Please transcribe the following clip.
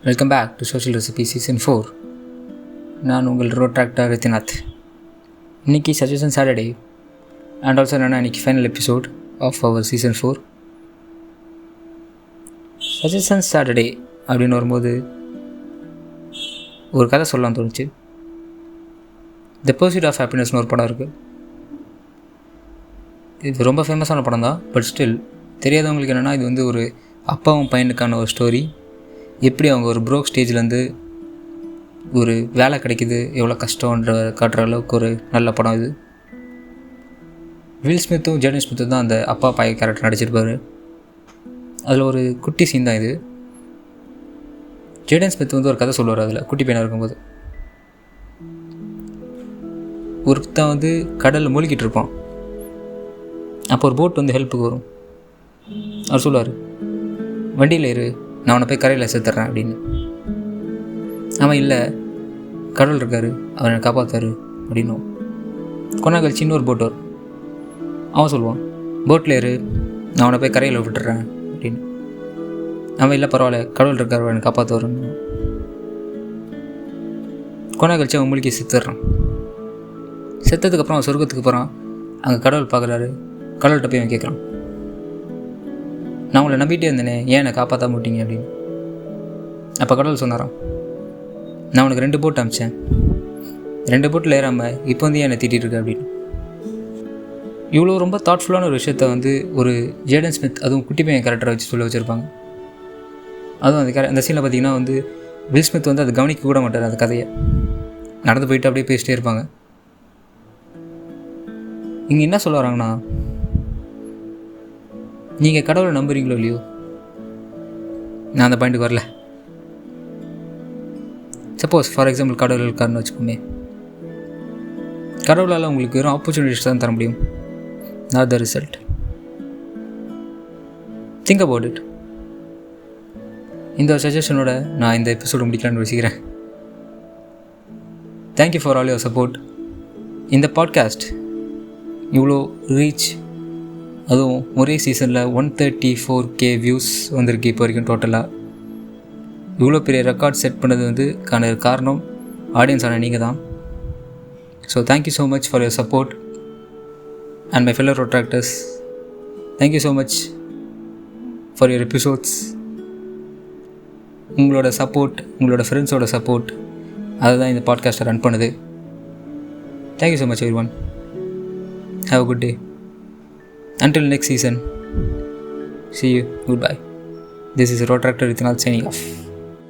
Welcome back to social recipe season 4. நான் உங்கள் Rotaractor ரித்திநாத். இன்றைக்கி சஜஷன் சாட்டர்டே அண்ட் ஆல்சோ என்னென்னா இன்றைக்கி final episode of our season 4. Suggestion Saturday அப்படின்னு வரும்போது ஒரு கதை சொல்லலாம் தோணுச்சு. த பர்சூட் ஆஃப் ஹாப்பினஸ்னு ஒரு படம் இருக்குது. இது ரொம்ப ஃபேமஸான படம் தான். பட் ஸ்டில் தெரியாதவங்களுக்கு என்னென்னா இது வந்து ஒரு அப்பாவும் பையனுக்கான ஒரு ஸ்டோரி. எப்படி அவங்க ஒரு ப்ரோக் ஸ்டேஜ்லேருந்து ஒரு வேலை கிடைக்கிது, எவ்வளோ கஷ்டன்ற காட்டுற அளவுக்கு ஒரு நல்ல படம் இது. வில் ஸ்மித்தும் ஜேடன் ஸ்மித்தும் தான் அந்த அப்பா பாய் கேரக்டர் நடிச்சிருப்பார். அதில் ஒரு குட்டி சீன் தான் இது. ஜேடன் ஸ்மித் வந்து ஒரு கதை சொல்லுவார் அதில், குட்டி பையனாக இருக்கும்போது. ஒருத்தன் வந்து கடலில் மூழ்கிட்டு இருப்பான். அப்போ ஒரு போட் வந்து ஹெல்ப்புக்கு வரும். அவர் சொல்லுவார், வண்டியில் இரு, நான் அவனை போய் கரையில் சேர்த்துட்றேன் அப்படின்னு. அவன் இல்லை, கடவுள் இருக்கார், அவனை காப்பாற்றாரு அப்படின்னும். கொண்டா கழிச்சு இன்னொரு போட் வரும். அவன் சொல்லுவான், போட்டில் இரு, நான் அவனை போய் கரையில் விட்டுறேன் அப்படின்னு. அவன் இல்லை, பரவாயில்ல, கடவுள் இருக்கார், அவனை காப்பாற்றுவாருன்னு. கொண்டா கழிச்சு அவன் மூழ்கி செத்துடுறான். செத்ததுக்கப்புறம் அவன் சொர்க்கத்துக்கு போகிறான். அங்கே கடவுள் பார்க்குறாரு. கடவுள்கிட்ட போய் அவன் கேட்குறான், நான் உங்களை நம்பிட்டே இருந்தேனே, ஏன் என்னை காப்பாற்ற மாட்டீங்க அப்படின்னு. அப்போ கடவுள் சொன்னாராம், நான் உனக்கு 2 போட் அமிச்சேன், 2 போட்டில் ஏறாமல் இப்போ வந்து ஏன் என்னை திட்டிகிட்டு இருக்க அப்படின்னு. இவ்வளோ ரொம்ப தாட்ஃபுல்லான ஒரு விஷயத்த வந்து ஒரு ஜேடன் ஸ்மித், அதுவும் குட்டி பையன் கேரக்டரை வச்சு சொல்ல வச்சுருப்பாங்க. அதுவும் அந்த சீனில் பார்த்திங்கன்னா வந்து வில் ஸ்மித் வந்து அதை கவனிக்க கூட மாட்டார். அந்த கதையை நடந்து போயிட்டு அப்படியே பேசிட்டே இருப்பாங்க. இங்கே என்ன சொல்ல வராங்கன்னா, நீங்கள் கடவுளை நம்புறீங்களோ இல்லையோ, நான் அந்த பாயிண்ட்டுக்கு வரல. சப்போஸ் ஃபார் எக்ஸாம்பிள் கடவுள் இருக்காருன்னு வச்சுக்கோமே, கடவுளால் உங்களுக்கு வெறும் ஆப்பர்ச்சுனிட்டிஸ் தான் தர முடியும், not the result. Think about it. இந்த சஜஷனோட நான் இந்த எபிசோடு முடிக்கலான்னு யோசிக்கிறேன். Thank you for all your support. இந்த பாட்காஸ்ட் இவ்வளோ ரீச், அதுவும் ஒரே சீசனில் 134K வியூஸ் வந்திருக்கு இப்போ வரைக்கும் டோட்டலாக. இவ்வளோ பெரிய ரெக்கார்ட் செட் பண்ணது வந்து காரணம் ஆடியன்ஸான நீங்கள் தான். So thank you so much for your support and my fellow ரோட்ராக்டர்ஸ். Thank you so much for your episodes. உங்களோட சப்போர்ட், உங்களோட ஃப்ரெண்ட்ஸோட சப்போர்ட், அதுதான் இந்த பாட்காஸ்ட்டை ரன் பண்ணுது. Thank you so much everyone. Have a good day. Until next season, see you. Goodbye. This is Rotractor Ritinath signing off.